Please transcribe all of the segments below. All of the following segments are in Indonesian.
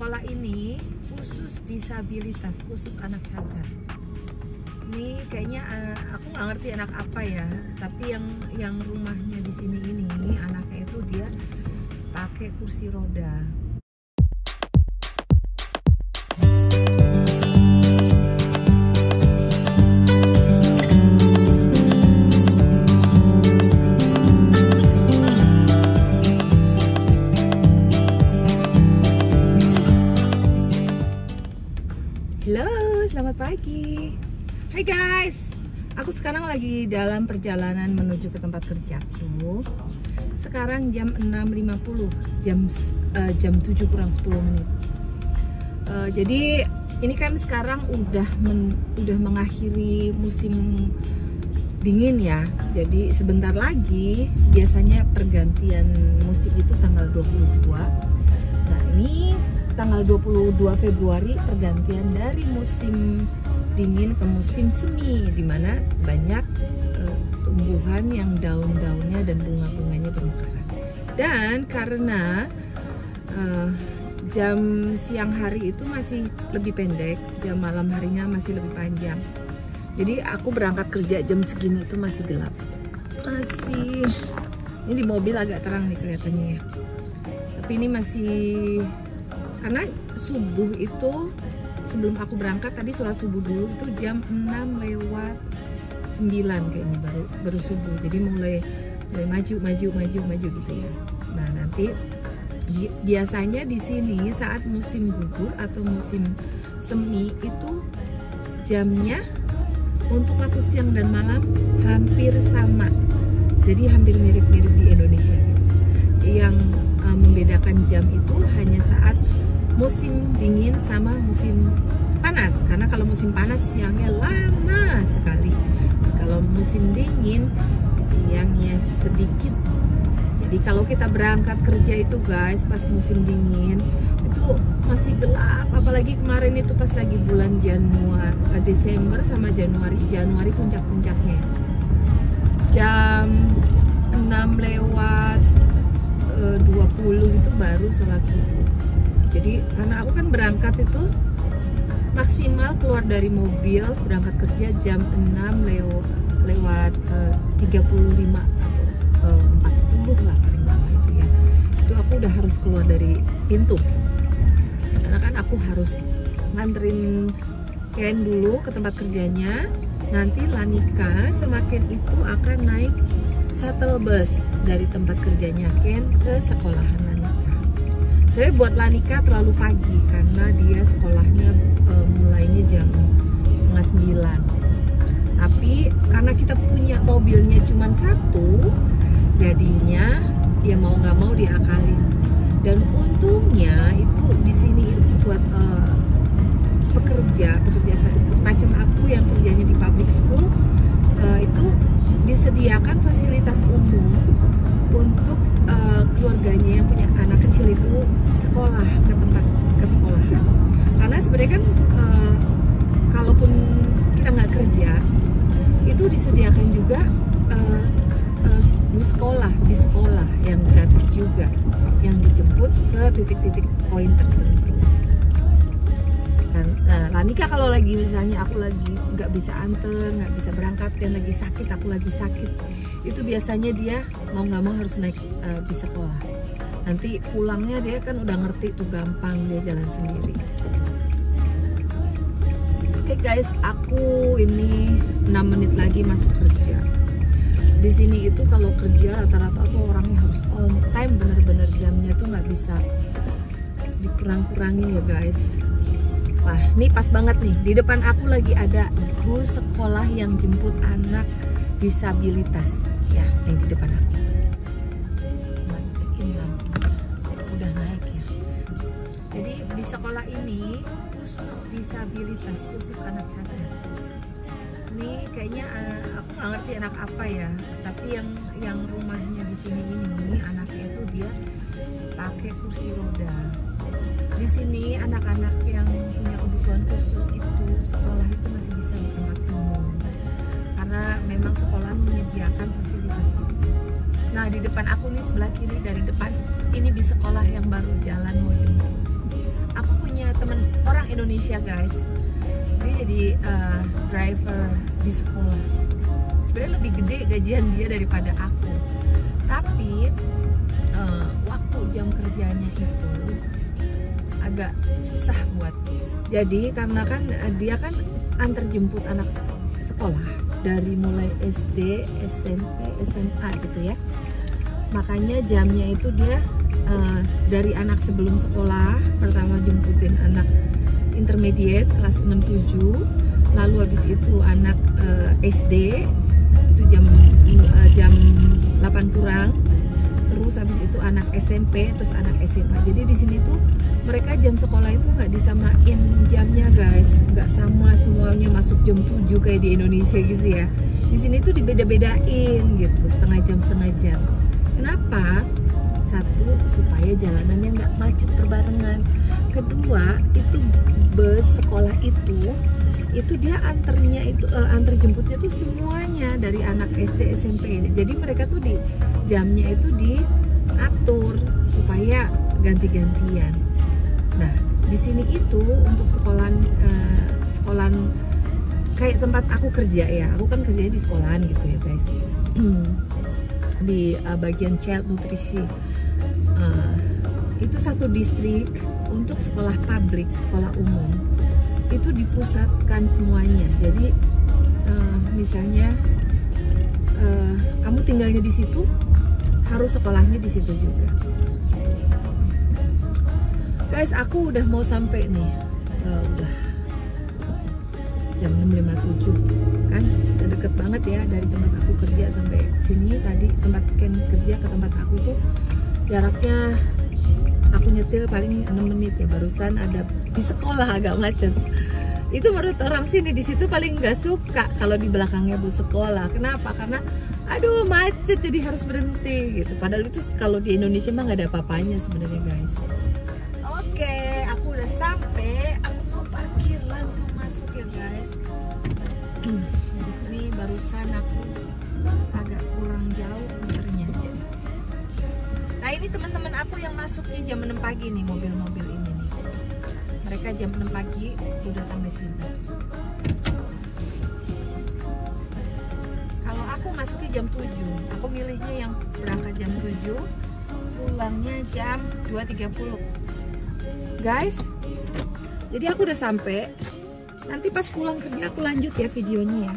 sekolah ini khusus disabilitas, khusus anak cacat. Ini kayaknya aku nggak ngerti anak apa ya, tapi yang rumahnya di sini ini anaknya itu dia pakai kursi roda. Halo, selamat pagi. Hai guys, aku sekarang lagi dalam perjalanan menuju ke tempat kerjaku. Sekarang jam 6.50, jam 7 kurang 10 menit. Jadi ini kan sekarang udah mengakhiri musim dingin ya. Jadi sebentar lagi biasanya pergantian musim itu tanggal 22. Nah ini tanggal 22 Februari pergantian dari musim dingin ke musim semi, dimana banyak tumbuhan yang daun-daunnya dan bunga-bunganya bermekaran. Dan karena jam siang hari itu masih lebih pendek, jam malam harinya masih lebih panjang. Jadi aku berangkat kerja jam segini itu masih gelap. Ini di mobil agak terang nih kelihatannya ya. Tapi ini masih, karena subuh itu sebelum aku berangkat tadi sholat subuh dulu itu jam 6:09 kayaknya baru subuh. Jadi mulai maju gitu ya. Nah nanti biasanya di sini saat musim gugur atau musim semi itu jamnya untuk waktu siang dan malam hampir sama. Jadi hampir mirip-mirip di Indonesia gitu. Yang membedakan jam itu hanya saat musim dingin sama musim panas, karena kalau musim panas siangnya lama sekali, kalau musim dingin siangnya sedikit. Jadi kalau kita berangkat kerja itu guys pas musim dingin itu masih gelap, apalagi kemarin itu pas lagi bulan Desember sama Januari puncak-puncaknya jam 6:20 itu baru sholat subuh. Jadi karena aku kan berangkat itu maksimal keluar dari mobil berangkat kerja jam 6:35 atau 40 lah paling lama itu ya. Itu aku udah harus keluar dari pintu. Karena kan aku harus nganterin Ken dulu ke tempat kerjanya. Nanti Lanika sama Ken itu akan naik shuttle bus dari tempat kerjanya Ken ke sekolahan Lanika. Saya buat Lanika terlalu pagi karena dia sekolahnya mulainya jam 8:30. Tapi karena kita punya mobilnya cuma satu, jadinya dia mau nggak mau diakalin. Dan untungnya itu di sini itu buat pekerja macam aku yang kerjanya di public school itu disediakan fasilitas umum untuk keluarganya yang punya anak kecil itu sekolah ke sekolahan. Karena sebenarnya kan kalaupun kita nggak kerja itu disediakan juga bus sekolah yang gratis juga, yang dijemput ke titik-titik poin tertentu. Dan Lanika kalau lagi misalnya aku lagi nggak bisa anter, nggak bisa berangkat, kan lagi sakit, aku lagi sakit, itu biasanya dia mau nggak mau harus naik bis sekolah. Nanti pulangnya dia kan udah ngerti tuh, gampang dia jalan sendiri. Oke guys, aku ini 6 menit lagi masuk kerja. Di sini itu kalau kerja rata-rata tuh orangnya harus on time, bener-bener jamnya tuh nggak bisa dikurang-kurangin ya guys. Wah, ini pas banget nih. Di depan aku lagi ada guru sekolah yang jemput anak disabilitas. Ya, yang di depan aku. Matiin lampunya. Udah naik ya. Jadi di sekolah ini khusus disabilitas, khusus anak cacat. Ini kayaknya aku nggak ngerti anak apa ya. Tapi yang rumahnya di sini ini anaknya itu dia pakai kursi roda. Di sini anak-anak yang punya kebutuhan khusus itu sekolah itu masih bisa di tempat umum karena memang sekolah menyediakan fasilitas itu. Nah di depan aku nih sebelah kiri dari depan ini bis sekolah yang baru jalan mau jemput. Aku teman orang Indonesia guys. Dia jadi driver di sekolah. Sebenarnya lebih gede gajian dia daripada aku. Tapi waktu jam kerjanya itu agak susah buat. Jadi karena kan dia kan antar jemput anak sekolah dari mulai SD, SMP, SMA gitu ya. Makanya jamnya itu dia dari anak sebelum sekolah, pertama jemputin anak intermediate kelas 6-7, lalu habis itu anak SD itu jam 8 kurang, terus habis itu anak SMP, terus anak SMA. Jadi di sini tuh mereka jam sekolah itu nggak disamain jamnya guys, nggak sama semuanya masuk jam 7 kayak di Indonesia gitu ya. Di sini tuh dibeda-bedain gitu, setengah jam. Kenapa? Satu, supaya jalanannya nggak macet berbarengan. Kedua, itu bus sekolah itu dia antarnya itu antar jemputnya tuh semuanya dari anak SD, SMP. Jadi mereka tuh di jamnya itu diatur supaya ganti-gantian. Nah, di sini itu untuk sekolahan kayak tempat aku kerja ya. Aku kan kerjanya di sekolahan gitu ya guys. Di bagian child nutrisi. Itu satu distrik untuk sekolah publik, sekolah umum. Itu dipusatkan semuanya. Jadi misalnya kamu tinggalnya di situ, harus sekolahnya di situ juga. Guys, aku udah mau sampai nih. Udah jam 6.57 kan, deket banget ya dari tempat aku kerja sampai sini. Tadi tempat Ken kerja ke tempat aku tuh jaraknya, aku nyetil paling 6 menit ya. Barusan ada di sekolah agak macet. Itu menurut orang sini di situ paling nggak suka kalau di belakangnya bus sekolah. Kenapa? Karena aduh macet, jadi harus berhenti gitu. Padahal itu kalau di Indonesia mah nggak ada apa-apanya sebenarnya guys. Oke, aku udah sampai. Aku mau parkir langsung masuk ya guys. Ini barusan aku agak kurang jauh muternya. Nah ini teman-teman aku yang masuknya jam 6 pagi nih, mobil-mobil ini nih. Mereka jam 6 pagi udah sampai sini. Kalau aku masuknya jam 7, aku milihnya yang berangkat jam 7, pulangnya jam 2.30. Guys, jadi aku udah sampai. Nanti pas pulang kerja aku lanjut ya videonya ya.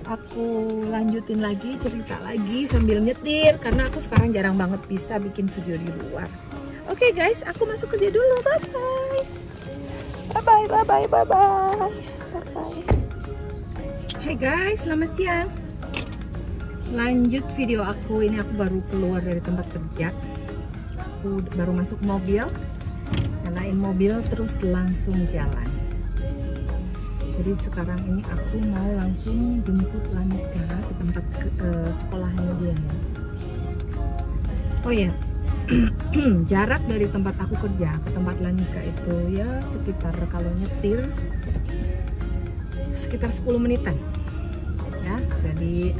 Aku lanjutin lagi, cerita lagi sambil nyetir karena aku sekarang jarang banget bisa bikin video di luar. Oke guys, aku masuk kerja dulu. Bye bye. Hai guys, selamat siang. Lanjut video aku. Ini aku baru keluar dari tempat kerja. Aku baru masuk mobil, nyalain mobil terus langsung jalan. Jadi sekarang ini aku mau langsung jemput Lanika ke tempat sekolahnya dia ya. Oh ya, jarak dari tempat aku kerja ke tempat Lanika itu ya sekitar, kalau nyetir sekitar 10 menitan ya. Jadi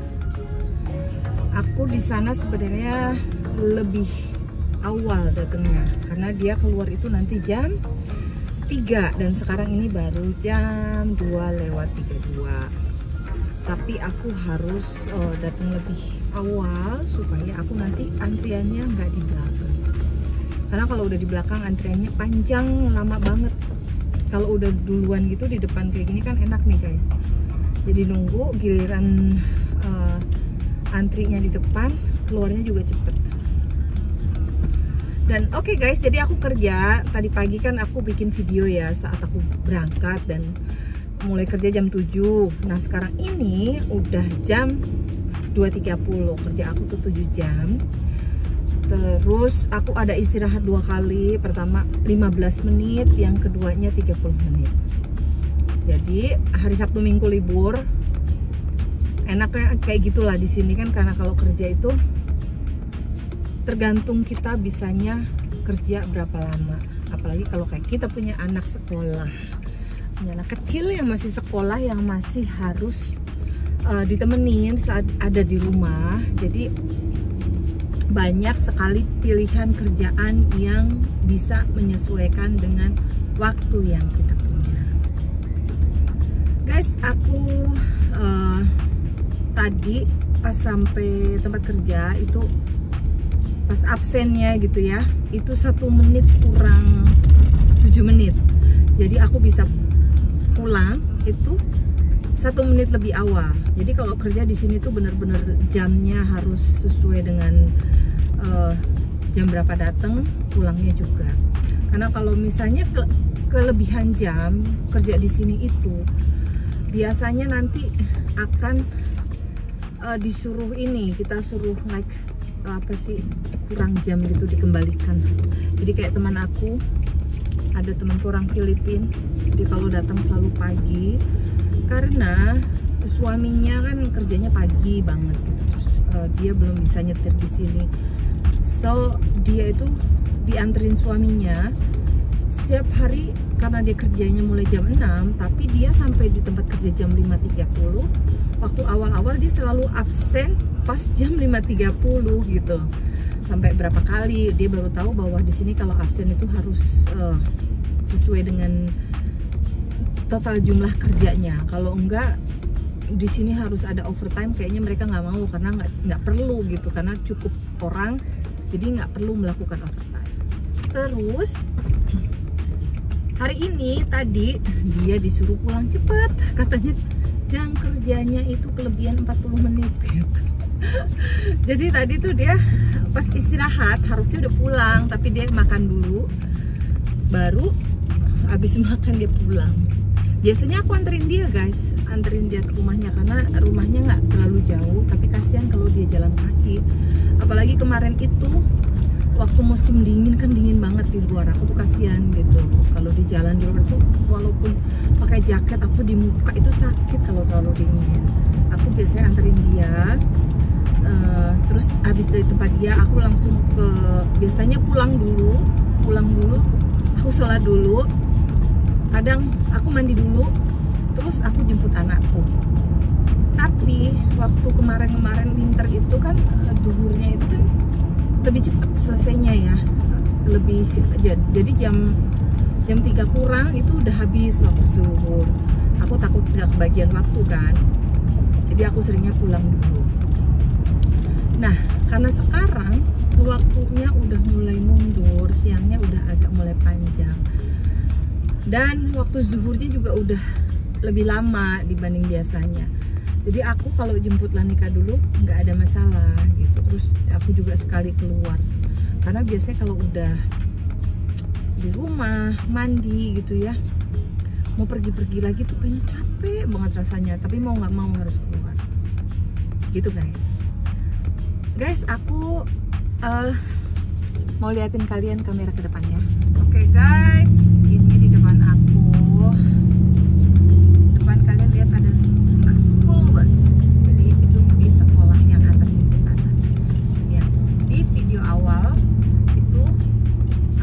aku di sana sebenarnya lebih awal datangnya karena dia keluar itu nanti jam 3 dan sekarang ini baru jam 2:32. Tapi aku harus datang lebih awal supaya aku nanti antriannya nggak di belakang. Karena kalau udah di belakang antriannya panjang, lama banget. Kalau udah duluan gitu di depan kayak gini kan enak nih guys. Jadi nunggu giliran antrinya di depan, keluarnya juga cepet. Dan oke guys, jadi aku kerja tadi pagi kan aku bikin video ya saat aku berangkat dan mulai kerja jam 7. Nah sekarang ini udah jam 2.30, kerja aku tuh 7 jam. Terus aku ada istirahat 2 kali, pertama 15 menit, yang keduanya 30 menit. Jadi hari Sabtu Minggu libur, enaknya kayak gitulah di sini kan, karena kalau kerja itu tergantung kita bisanya kerja berapa lama. Apalagi kalau kayak kita punya anak sekolah, punya anak kecil yang masih sekolah, yang masih harus ditemenin saat ada di rumah. Jadi banyak sekali pilihan kerjaan yang bisa menyesuaikan dengan waktu yang kita punya. Guys, aku tadi pas sampai tempat kerja itu pas absennya gitu ya, itu 1 menit kurang 7 menit. Jadi aku bisa pulang itu 1 menit lebih awal. Jadi kalau kerja di sini tuh bener-bener jamnya harus sesuai dengan jam berapa datang, pulangnya juga. Karena kalau misalnya kelebihan jam kerja di sini itu biasanya nanti akan disuruh ini, kita suruh like apa sih, kurang jam gitu, dikembalikan. Jadi kayak teman aku, ada temanku orang Filipina, jadi kalau datang selalu pagi karena suaminya kan kerjanya pagi banget gitu, terus dia belum bisa nyetir di sini, so dia itu dianterin suaminya setiap hari karena dia kerjanya mulai jam 6, tapi dia sampai di tempat kerja jam 5.30. Waktu awal-awal dia selalu absen pas jam 5.30 gitu. Sampai berapa kali dia baru tahu bahwa di sini kalau absen itu harus sesuai dengan total jumlah kerjanya. Kalau enggak di sini harus ada overtime, kayaknya mereka nggak mau karena nggak perlu gitu, karena cukup orang, jadi nggak perlu melakukan overtime. Terus hari ini tadi dia disuruh pulang cepat, katanya jam kerjanya itu kelebihan 40 menit gitu. Jadi tadi tuh dia pas istirahat harusnya udah pulang, tapi dia makan dulu, baru habis makan dia pulang. Biasanya aku anterin dia guys, anterin dia ke rumahnya karena rumahnya nggak terlalu jauh, tapi kasihan kalau dia jalan kaki. Apalagi kemarin itu waktu musim dingin kan, dingin banget di luar, aku tuh kasihan gitu. Kalau di jalan di luar tuh walaupun pakai jaket, aku di muka itu sakit kalau terlalu dingin. Aku biasanya anterin dia, terus habis dari tempat dia aku langsung ke, biasanya pulang dulu, aku sholat dulu, kadang aku mandi dulu, terus aku jemput anakku. Tapi waktu kemarin winter itu kan duhurnya itu kan lebih cepat selesainya ya, lebih, jadi jam 3 kurang itu udah habis waktu zuhur. Aku takut nggak kebagian waktu kan, jadi aku seringnya pulang dulu. Nah, karena sekarang waktunya udah mulai mundur, siangnya udah agak mulai panjang, dan waktu zuhurnya juga udah lebih lama dibanding biasanya. Jadi aku kalau jemput Lanika dulu nggak ada masalah gitu. Terus aku juga sekali keluar, karena biasanya kalau udah di rumah mandi gitu ya, mau pergi-pergi lagi tuh kayaknya capek banget rasanya, tapi mau nggak mau harus keluar gitu guys. Aku mau liatin kalian kamera ke depannya. Oke guys, ini di depan aku, depan kalian lihat ada school bus. Jadi itu bis sekolah yang antar jemput anak. Yang di video awal itu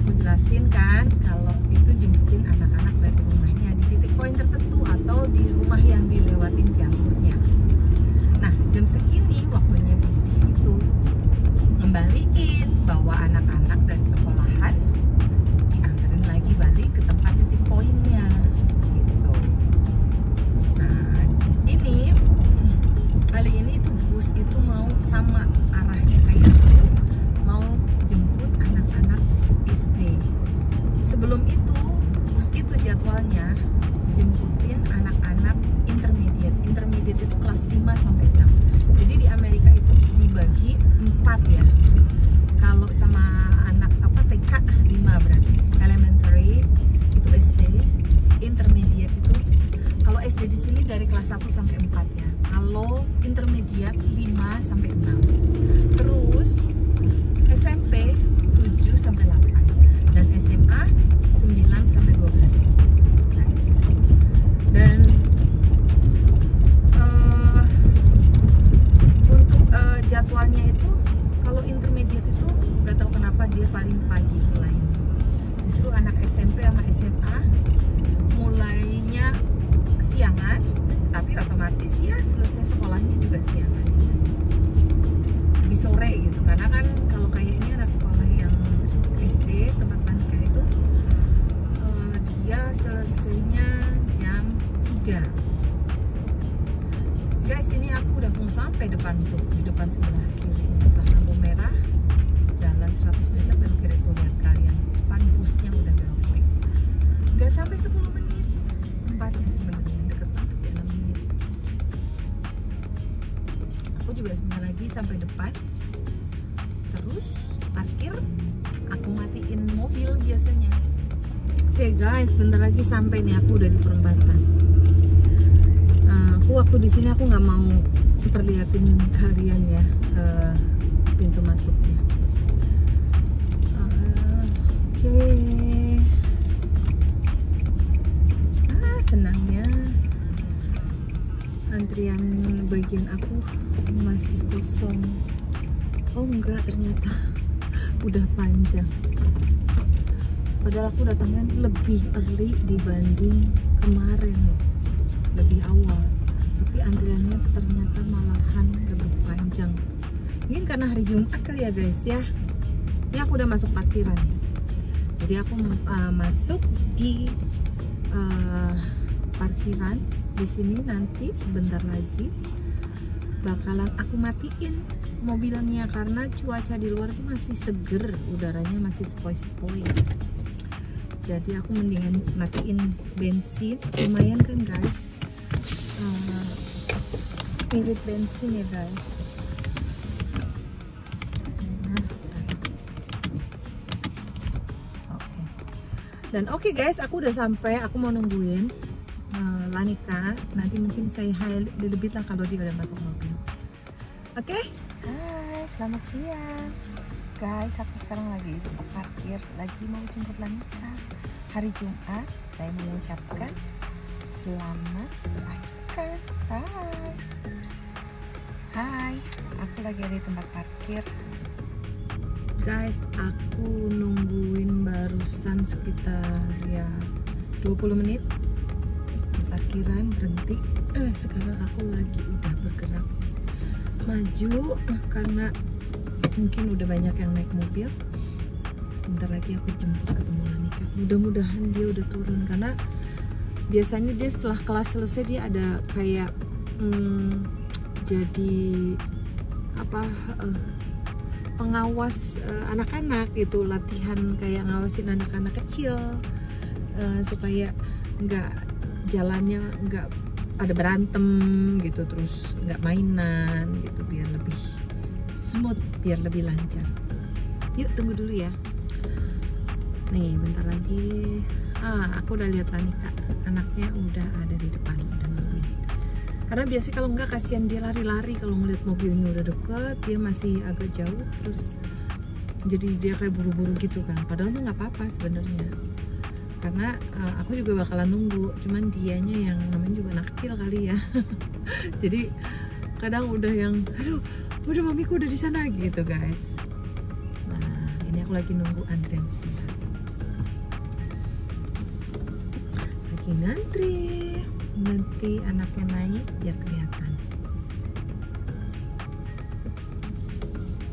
aku jelasin kan kalau itu jemputin anak-anak dari rumahnya di titik poin tertentu atau di rumah yang dilewatin jalurnya. Nah, jam segini waktunya bis-bis itu ngembaliin, bawa anak-anak dari sekolahan, dianterin lagi balik ke tempat titik poinnya gitu. Nah, ini kali ini itu bus itu mau sama arahnya kayak itu, mau jemput anak-anak SD. Sebelum itu bus itu jadwalnya jemputin anak-anak intermediate itu kelas 5 sampai 6. Jadi di Amerika itu dibagi 4 ya. Kalau sama anak TK 5 berarti. Elementary itu SD, intermediate itu kalau SD di sini dari kelas 1 sampai 4 ya. Kalau intermediate 5 sampai 6. Terus SMP 7 sampai 8 dan SMA 9 sampai 12. Guys. Dan jadwalnya itu kalau intermediate itu nggak tahu kenapa dia paling pagi mulainya. Justru anak SMP sama SMA mulainya siangan, tapi otomatis ya selesai sekolahnya juga siangan ya guys. Lebih sore gitu, karena kan kalau kayak ini anak sekolah yang SD tempat Lanika itu dia depan tuh, di depan sebelah kiri. Setelah lampu merah, jalan 100 meter belok kiri tuh, lihat kalian. Depan busnya udah belok kiri. Nggak sampai 10 menit tempatnya sebenarnya, deket banget ya, 6 menit. Aku juga sebentar lagi sampai depan. Terus parkir, aku matiin mobil biasanya. Oke guys, bentar lagi sampai nih, aku udah di perempatan. Aku waktu di sini aku nggak mau perlihatin kalian ya pintu masuknya. Oke. Senangnya antrian bagian aku masih kosong. Oh enggak, ternyata udah panjang. Padahal aku datangnya lebih early dibanding kemarin, lebih awal. Tapi antriannya ternyata malahan lebih panjang. Mungkin karena hari Jumat kali ya guys ya. Ini aku udah masuk parkiran. Jadi aku masuk di parkiran di sini. Nanti sebentar lagi bakalan aku matiin mobilnya karena cuaca di luar tuh masih seger, udaranya masih sepoi-sepoi. Jadi aku mendingan matiin bensin. Lumayan kan guys, irit bensin ya guys. Dan oke guys, aku udah sampai. Aku mau nungguin Lanika. Nanti mungkin saya highlight lebih lah kalau dia udah masuk mobil. Oke? Hai, selamat siang guys. Aku sekarang lagi di tempat parkir, lagi mau jemput Lanika. Hari Jumat, saya mengucapkan selamat berakhir pekan. Hai. Hai, aku lagi ada di tempat parkir. Guys, aku nungguin barusan sekitar ya 20 menit di parkiran, berhenti. Sekarang aku lagi udah bergerak maju karena mungkin udah banyak yang naik mobil. Bentar lagi aku jemput ketemu Lanika. Mudah-mudahan dia udah turun, karena biasanya dia setelah kelas selesai dia ada kayak jadi apa pengawas anak-anak gitu, latihan kayak ngawasin anak-anak kecil supaya nggak jalannya nggak ada berantem gitu, terus nggak mainan gitu, biar lebih smooth, biar lebih lancar. Yuk tunggu dulu ya. Nih bentar lagi. Aku udah lihat Lanika, anaknya udah ada di depan, udah nungguin. Karena biasanya kalau nggak kasihan dia lari-lari kalau ngeliat mobilnya udah deket, dia masih agak jauh, terus jadi dia kayak buru-buru gitu kan. Padahal mah nggak apa-apa sebenarnya, karena aku juga bakalan nunggu, cuman dianya yang namanya juga anak kecil kali ya. Jadi kadang udah yang, aduh, udah mamiku udah di sana gitu guys. Nah ini aku lagi nunggu antrian sebentar, lagi ngantri. Nanti anaknya naik biar kelihatan.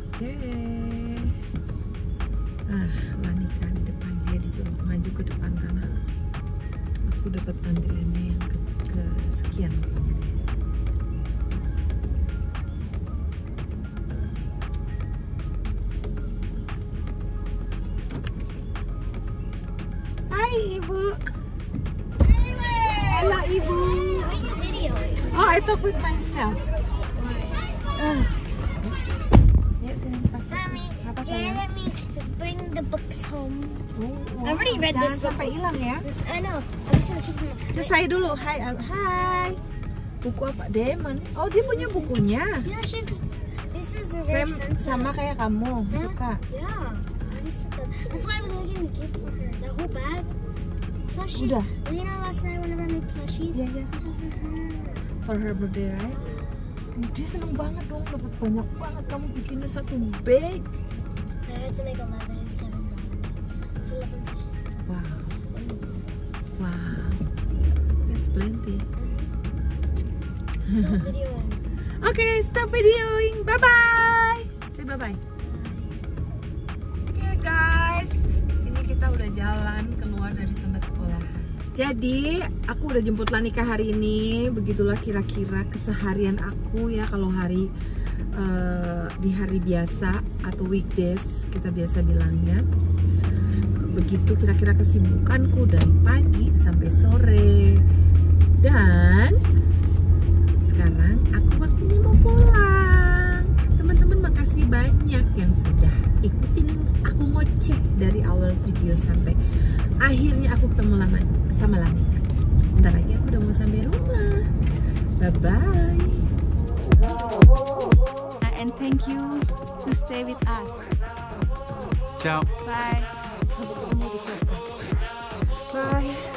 Oke. Lanika di depan, dia disuruh maju ke depan karena aku dapat antriannya yang ke sekian kayaknya deh. Hai Ibu. Halo Ibu. Oh, I talk with myself. Ya, sini pas. Apa sayang? Let me bring the books home. Oh, I already read jangan this book. sampai hilang ya. I know. I'm just gonna keep them. Terus saya dulu. Hai, hai. Buku apa? Demon. Oh, dia punya bukunya. Yeah, this is very Sam, expensive. sama kayak kamu, suka. Yeah. That's why I was looking to gift for her. The whole bag. Plushies. Udah. You know, last night whenever I made plushies, Yeah, yeah. this is for her. For her birthday, right? Dia seneng banget dong, dapat banyak banget. Kamu bikinnya satu bag. I had to make 11 and 7 rounds. So 11 plushies. Wow. Wow. That's plenty. So videoing. Oke, stop videoing. Bye-bye. Say bye-bye. Oke guys, ini kita udah jalan keluar dari tempat sekolahan. Jadi aku udah jemput Lanika hari ini. Begitulah kira-kira keseharian aku ya kalau hari di hari biasa atau weekdays kita biasa bilangnya. Begitu kira-kira kesibukanku dari pagi sampai sore. Dan sekarang aku waktunya mau pulang. Teman-teman makasih banyak yang sudah ikutin aku ngoceh dari awal video sampai akhirnya aku ketemu sama Lanika. Bentar lagi aku udah mau sampai rumah. Bye-bye. And thank you to stay with us. Ciao. Bye. Bye.